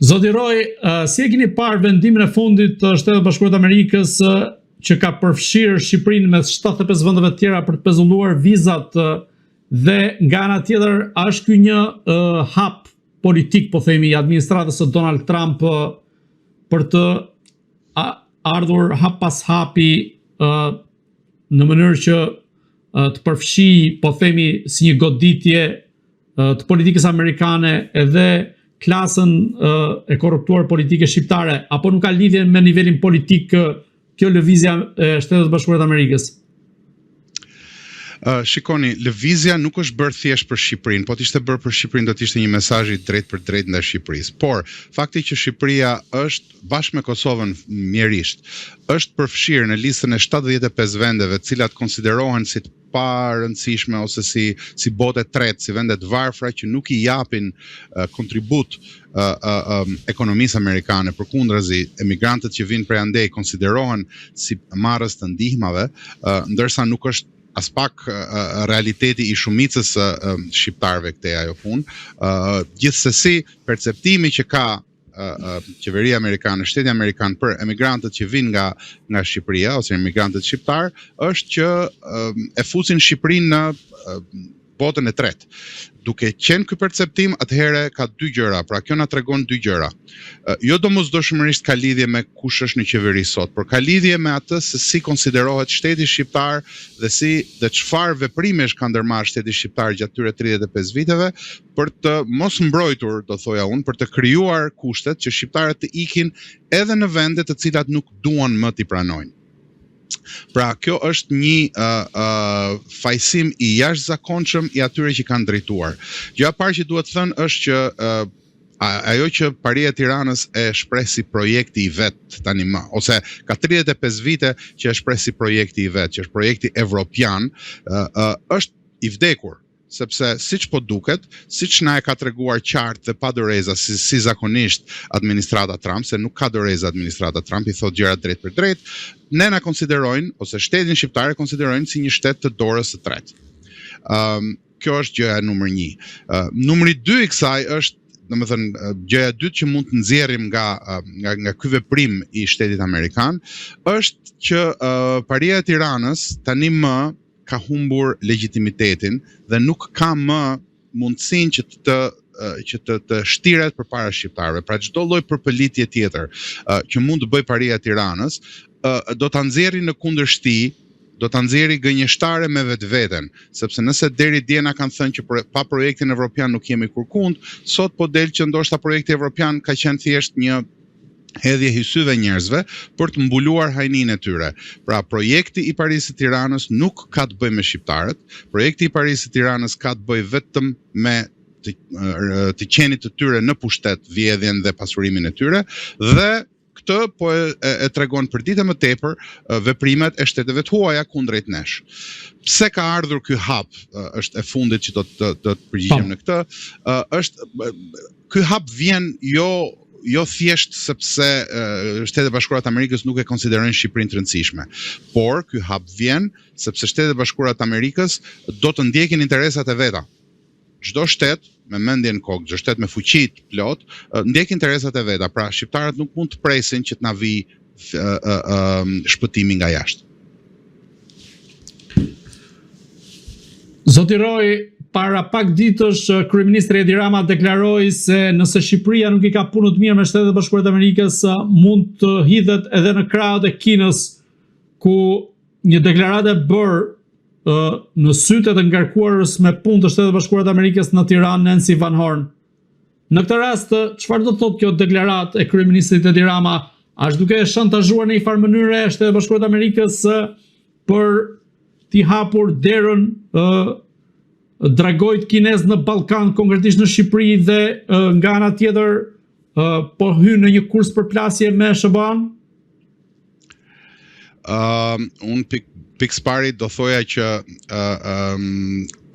Zoti Roy, si e keni parë vendimin e fundit të Shtetet Bashkuara të Amerikës që ka përfshirë Shqipërinë me 75 vendeve të tjera për të pezulluar vizat dhe nga ana tjetër a është ky një hap politik, po themi, i administratës së Donald Trump për të ardhur hap pas hapi në mënyrë që të përfshi, po themi, si një goditje të politikës amerikane edhe klasën e korruptuar politike shqiptare, apo nuk ka lidhje me nivelin politik kjo lëvizja e Shtetet Bashkuara të Amerikës? Shikoni, lëvizja nuk është bërë thjesht për Shqipërinë, po të ishte bërë për Shqipërinë do të ishte një mesazh i drejtë për drejtë ndaj Shqipërisë. Por fakti që Shqipëria është bashkë me Kosovën mjerisht, është përfshirë në listën e 75 vendeve, të cilat konsiderohen si të pa rëndësishme ose si bote tretë, si vende të varfra që nuk i japin kontribut ekonomisë amerikane. Përkundrazi, emigrantët që vinë prej andej konsiderohen si marrës të ndihmave, ndërsa nuk është as pak realiteti i shumicës shqiptarëve këtej ajo punë. Gjithsesi, perceptimi që ka qeveria amerikane, shteti amerikan për emigrantët që vinë nga Shqipëria ose emigrantët shqiptar është që e fusin Shqipërinë në botën e tretë. Duke qenë ky perceptim, atëherë ka dy gjëra, pra kjo na tregon dy gjëra. Jo domosdoshmërisht ka lidhje me kush është në qeveri sot, por ka lidhje me atë se si konsiderohet shteti shqiptar dhe çfarë veprimesh ka ndërmarrë shteti shqiptar gjatë këtyre 35 viteve për të mos mbrojtur, do thoja unë, për të krijuar kushtet që shqiptarët të ikin edhe në vende të cilat nuk duan më t'i pranojnë. Pra, kjo është një fajsim i jashtëzakonshëm i atyre që kanë drejtuar. Gjëja e parë që duhet thënë është që ajo që Paria e Tiranës e shpreh si projekti i vet tani më, ose ka 35 vite që e shpreh si projekti i vet, që është projekti evropian, është i vdekur. Sepse siç po duket, siç na e ka treguar qartë dhe pa doreza si zakonisht administrata Trump, se nuk ka doreza administrata Trump, i thot gjërat drejt për drejt, ne na konsiderojnë ose shtetin shqiptar e konsiderojnë si një shtet të dorës së tretë. Kjo është gjëja numër 1. Numri 2 i kësaj është, domethënë, gjëja e dytë që mund të nxjerrim nga ky veprim i shtetit amerikan është që Paria e Tiranës tani më ka humbur legitimitetin dhe nuk ka më mundësinë që të shtiret përpara shqiptarëve. Pra çdo lloj përpëlitje tjetër që mund të bëj Paria e Tiranës do ta nxjerrë në kundërshti, do ta nxjerrë gënjeshtare me vetveten, sepse nëse deri dje na kanë thënë që pa projektin evropian nuk jemi kurkund, sot po del që ndoshta projekti evropian ka qenë thjesht një hedhje hysyve njerëzve për të mbuluar hajninë e tyre. Pra, projekti i Parisë së Tiranës nuk ka të bëjë me shqiptarët, projekti i Parisë së Tiranës ka të bëjë vetëm me të qenit të tyre në pushtet, vjedhjen dhe pasurimin e tyre, dhe këtë po e tregon për ditë më tepër veprimet e shteteve të huaja kundrejt nesh. Pse ka ardhur ky hap, është e fundit që do të përgjigjem në këtë, ky hap vjen jo thjesht sepse Shtetet Bashkuara të Amerikës nuk e konsiderojnë Shqipërinë të rëndësishme, por ky hap vjen sepse Shtetet Bashkuara të Amerikës do të ndjekin interesat e veta. Çdo shtet me mendjen kokë, çdo shtet me fuqi të plot, ndjek interesat e veta. Pra, shqiptarët nuk mund të presin që të na vijë shpëtimi nga jashtë. Zoti Roy, para pak ditësh kryeministri Edi Rama deklaroi se nëse Shqipëria nuk i ka punë të mirë me Shtetet Bashkuara të Amerikës, mund të hidhet edhe në krahët e Kinës, ku një deklaratë e bërë në sytë të ngarkuarës me punë të Shtetet Bashkuara të Amerikës në Tiranë, Nancy Van Horn. Në këtë rast, çfarë do të thotë kjo deklaratë e kryeministrit Edi Rama? A është duke shantazhuar në një farë mënyrë Shtetet Bashkuara të Amerikës për t'i hapur derën dragojt kinez në Ballkan, konkretisht në Shqipëri, dhe nga ana tjetër po hyn në një kurs përplasje me SBA-n? Unë pikëspari do thoja që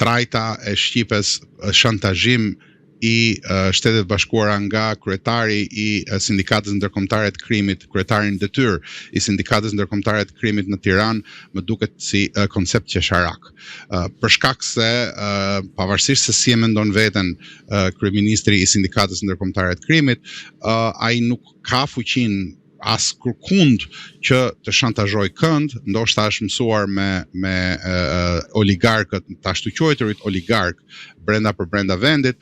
trajta e Shqipës, shantazhim i Shtetet Bashkuara nga kryetari i Sindikatës Ndërkombëtare të Krimit, kryetari në detyrë i Sindikatës Ndërkombëtare të Krimit në Tiranë, më duket si koncept qesharak. Për shkak se pavarësisht se si e mendon veten kryeministri i Sindikatës Ndërkombëtare të Krimit, ai nuk ka fuqinë as kërkund që të shantazhoj kënd, ndoshta është mësuar me oligarkët, të ashtu quajturit oligark brenda vendit,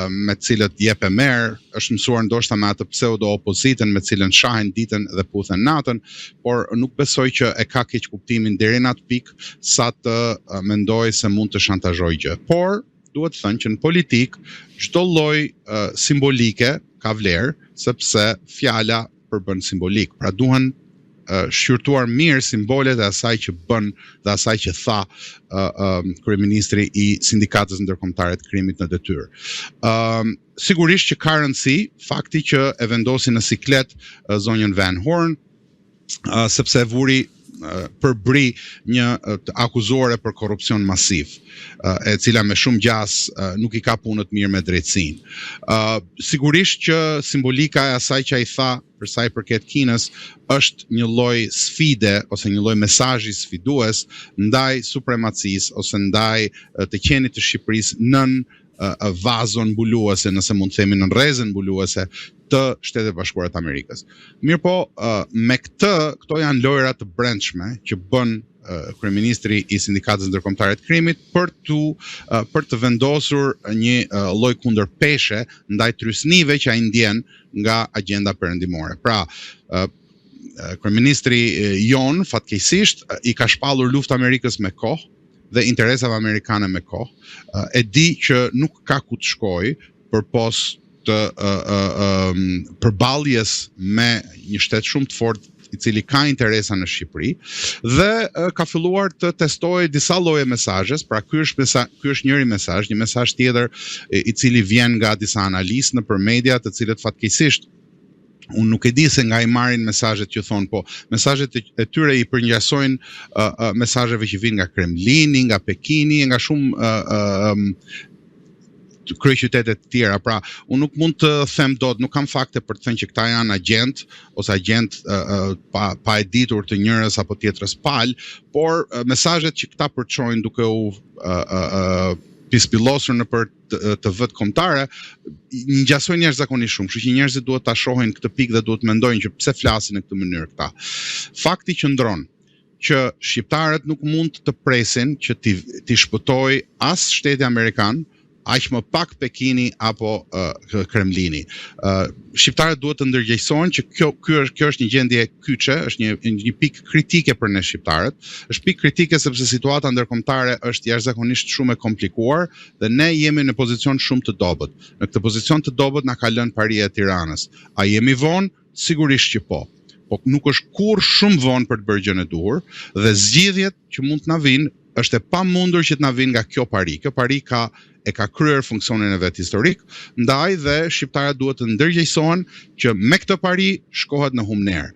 me të cilët jep e merr, është mësuar ndoshta me atë pseudo opozitën me të cilën shahen ditën dhe puthen natën, por nuk besoj që e ka keq kuptimin deri në atë pikë sa të mendoj se mund të shantazhoj gjë. Por duhet të thënë që në politik çdo lloj simbolike ka vlerë, sepse fjala përbën simbolik. Pra duhen shqyrtuar mirë simbolet e asaj që bën dhe asaj që tha kryeministri i Sindikatës Ndërkombëtare të Krimit në detyrë. Sigurisht që ka rëndësi fakti që e vendosi në siklet zonjën Van Horn, sepse e vuri përbri një akuzuare për korrupsion masiv, e cila me shumë gjas nuk i ka punët mirë me drejtësinë. Sigurisht që simbolika e asaj që ai tha për sa i përket Kinës është një lloj sfide ose një lloj mesazhi sfidues ndaj supremacisë ose ndaj të qenit të Shqipërisë nën vazon mbuluese, nëse mund të themi nën rrezën mbuluese të Shtetet Bashkuara të Amerikës. Mirëpo, me këto janë lojra të brendshme që bën kryeministri i Sindikatës Ndërkombëtare të Krimit për të vendosur një lloj kundërpeshe ndaj trysnive që ai ndjen nga agjenda perëndimore. Pra, kryeministri jon fatkeqësisht i ka shpallur luftë Amerikës me kohë dhe interesave amerikane me kohë. E di që nuk ka ku të shkojë përpos të përballjes me një shtet shumë të fortë i cili ka interesa në Shqipëri dhe ka filluar të testojë disa lloje mesazhes. Pra ky është njëri mesazh, një mesazh tjetër i cili vjen nga disa analistë nëpër media, të cilët fatkeqësisht unë nuk e di se nga i marrin mesazhet që thonë, po mesazhet e tyre i përngjasojnë mesazheve që vijnë nga Kremlini, nga Pekini, nga shumë kryeqytetet të tjera. Pra, unë nuk mund të them dot, nuk kam fakte për të thënë që këta janë agent ose agent pa e ditur të njërës apo tjetrës palë, por mesazhet që këta përçojnë duke u pispillosur në për të vët kombëtare, ngjasojnë jashtëzakonisht shumë, kështu që njerëzit duhet ta shohin këtë pikë dhe duhet mendojnë që pse flasin në këtë mënyrë këta. Fakti qëndron që shqiptarët nuk mund të presin që t'i shpëtojë as shteti amerikan, aq më pak Pekini apo Kremlini. Shqiptarët duhet të ndërgjegjësohen që kjo është një gjendje kyçe, është një pikë kritike për ne shqiptarët. Është pikë kritike sepse situata ndërkombëtare është jashtëzakonisht shumë e komplikuar dhe ne jemi në pozicion shumë të dobët. Në këtë pozicion të dobët na ka lënë paria e Tiranës. A jemi vonë? Sigurisht që po. Po nuk është kurrë shumë vonë për të bërë gjën e duhur dhe zgjidhjet që mund të na vinë është e pamundur që të na vinë nga kjo pari. Kjo pari e ka kryer funksionin e vet historik, ndaj dhe shqiptarët duhet të ndërgjegjësohen që me këtë pari shkohet në humner.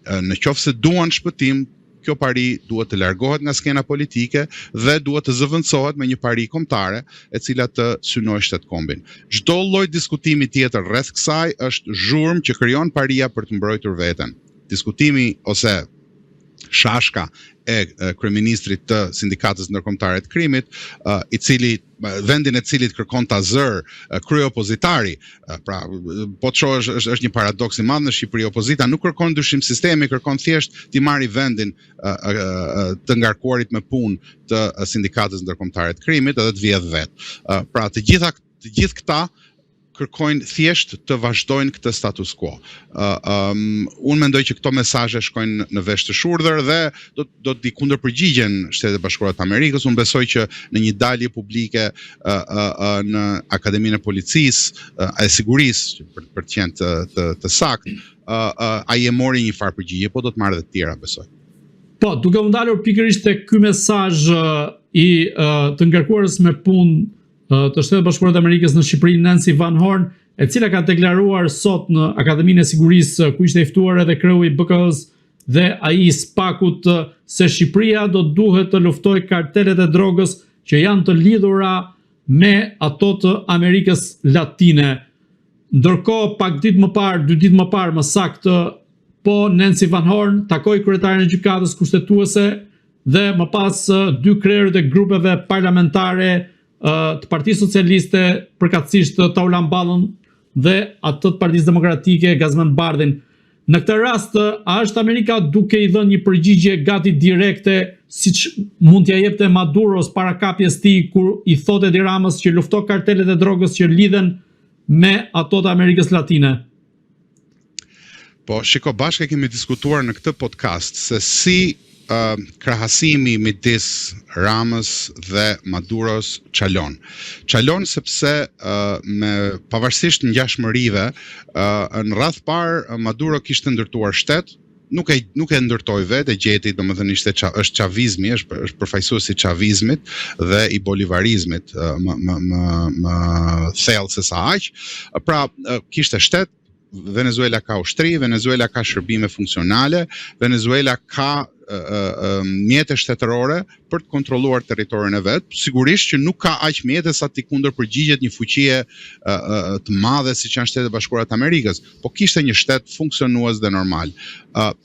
Në qoftë se duan shpëtim, kjo pari duhet të largohet nga skena politike dhe duhet të zëvendësohet me një pari kombëtare e cila të synojë shtetkombin. Çdo lloj diskutimi tjetër rreth kësaj është zhurmë që krijon paria për të mbrojtur veten. Diskutimi ose shashka e kryeministrit të Sindikatës Ndërkombëtare të Krimit, vendin e cilit kërkon ta zër kryeopozitari. Pra, po të shohësh është një paradoks i madh në Shqipëri. Opozita nuk kërkon ndryshim sistemi, kërkon thjesht t'i marrë vendin të ngarkuarit me punë të Sindikatës Ndërkombëtare të Krimit edhe të vjedh vet. Pra, të gjithë këta kërkojnë thjesht të vazhdojnë këtë status quo. Unë mendoj që këto mesazhe shkojnë në vesh të shurdhër dhe do t'i kundërpërgjigjen Shtetet Bashkuara të Amerikës. Unë besoj që në një dalje publike në Akademinë e Policisë e Sigurisë, për të qenë të saktë, ai e mori një farë përgjigje, po do të marrë edhe të tjera, besoj. Po, duke u ndalur pikërisht tek ky mesazh i të ngarkuarës me punë të Shtetet Bashkuara të Amerikës në Shqipëri, Nancy Van Horn, e cila ka deklaruar sot në Akademinë e Sigurisë, ku ishte i ftuar edhe kreu i BK-s dhe ai i SPAK-ut, se Shqipëria do duhet të luftojë kartelet e drogës që janë të lidhura me ato të Amerikës Latine. Ndërkohë, pak ditë më parë, 2 ditë më parë, më saktë, po Nancy Van Horn takoi kryetarin e gjykatës kushtetuese dhe më pas 2 krerët e grupeve parlamentare të Partisë Socialiste, përkatësisht Taulan Ballon dhe atë të Partisë Demokratike Gazmend Bardhin. Në këtë rast, a është Amerika duke i dhënë një përgjigje gati direkte, siç mund t'ja jepte Maduros para kapjes tij kur i thotë Edi Ramës që lufto kartelet e drogës që lidhen me ato të Amerikës Latine? Po, shiko, bashkë kemi diskutuar në këtë podcast se si krahasimi midis Ramës dhe Maduros çalon. Çalon sepse pavarësisht ngjashmërive, në radh parë Maduro kishte ndërtuar shtet, nuk e ndërtoi vetë, e gjeti, domethënë është çavizmi, është përfaqësuesi i çavizmit dhe i bolivarizmit më thellë se sa aq. Pra, kishte shtet, Venezuela ka ushtri, Venezuela ka shërbime funksionale, Venezuela ka mjete shtetërore për të kontrolluar territorin e vet. Sigurisht që nuk ka aq mjete sa t'i kundërpërgjigjet një fuqie të madhe siç janë Shtetet Bashkuara të Amerikës, po kishte një shtet funksionues dhe normal.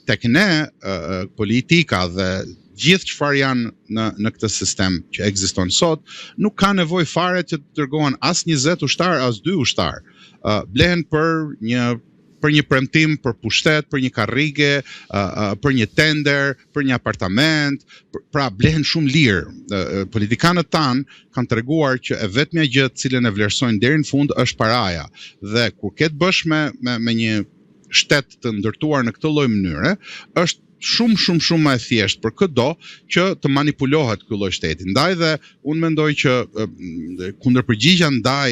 Tek ne politika dhe gjithë çfarë janë në këtë sistem që ekziston sot, nuk ka nevojë fare që të dërgohen as 20 ushtar, as 2 ushtar. Blehen për një premtim, për pushtet, për një karrige, për një tender, për një apartament, pra blehen shumë lirë. Politikanët tanë kanë treguar që e vetmja gjë të cilën e vlerësojnë deri në fund është paraja. Dhe kur ke të bësh me një shtet të ndërtuar në këtë lloj mënyre, është shumë më e thjeshtë për këdo që të manipulohet ky lloj shteti. Ndaj dhe unë mendoj që kundërpërgjigja ndaj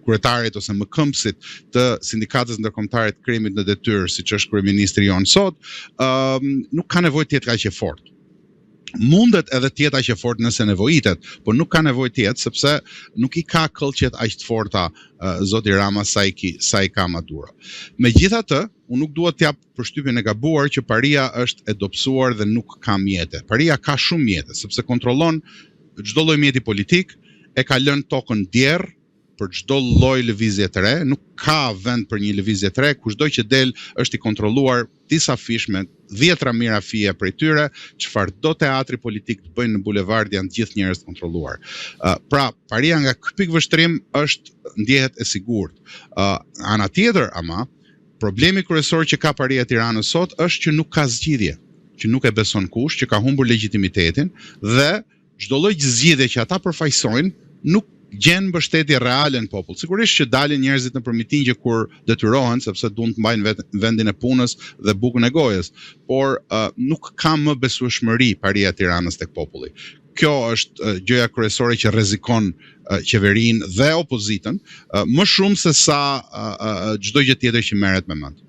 kryetarit ose mëkëmësit të Sindikatës Ndërkombëtare të Krimit në Detyrë, siç është kryeministri jon sot, nuk ka nevojë të jetë kaq e fortë. Mundet edhe të jetë aq e fortë nëse nevojitet, por nuk ka nevojë të jetë sepse nuk i ka këllqet aq të forta zoti Rama sa i ka Maduro. Megjithatë, unë nuk dua të jap përshtypjen e gabuar që paria është e dobësuar dhe nuk ka mjete. Paria ka shumë mjete, sepse kontrollon çdo lloj mjeti politik, e ka lënë tokën djerr për çdo lloj lëvizje të re, nuk ka vend për një lëvizje të re, kushdo që del është i kontrolluar disa fish me 10 mijëra fije prej tyre, çfarëdo teatri politik të bëjnë në bulevard janë gjithë njerëz të kontrolluar. Pra, paria nga ky pikëvështrim ndjehet e sigurt. Ana tjetër ama, problemi kryesor që ka paria e Tiranës sot është që nuk ka zgjidhje, që nuk e beson kush, që ka humbur legitimitetin dhe çdo lloj zgjidhje që ata përfaqësojnë nuk gjen mbështetje reale në popull. Sigurisht që dalin njerëzit nëpër mitingje kur detyrohen sepse duan të mbajnë vendin e punës dhe bukën e gojës, por nuk ka më besueshmëri paria e Tiranës tek populli. Kjo është gjëja kryesore që rrezikon qeverinë dhe opozitën më shumë se sa çdo gjë tjetër që merret me mend.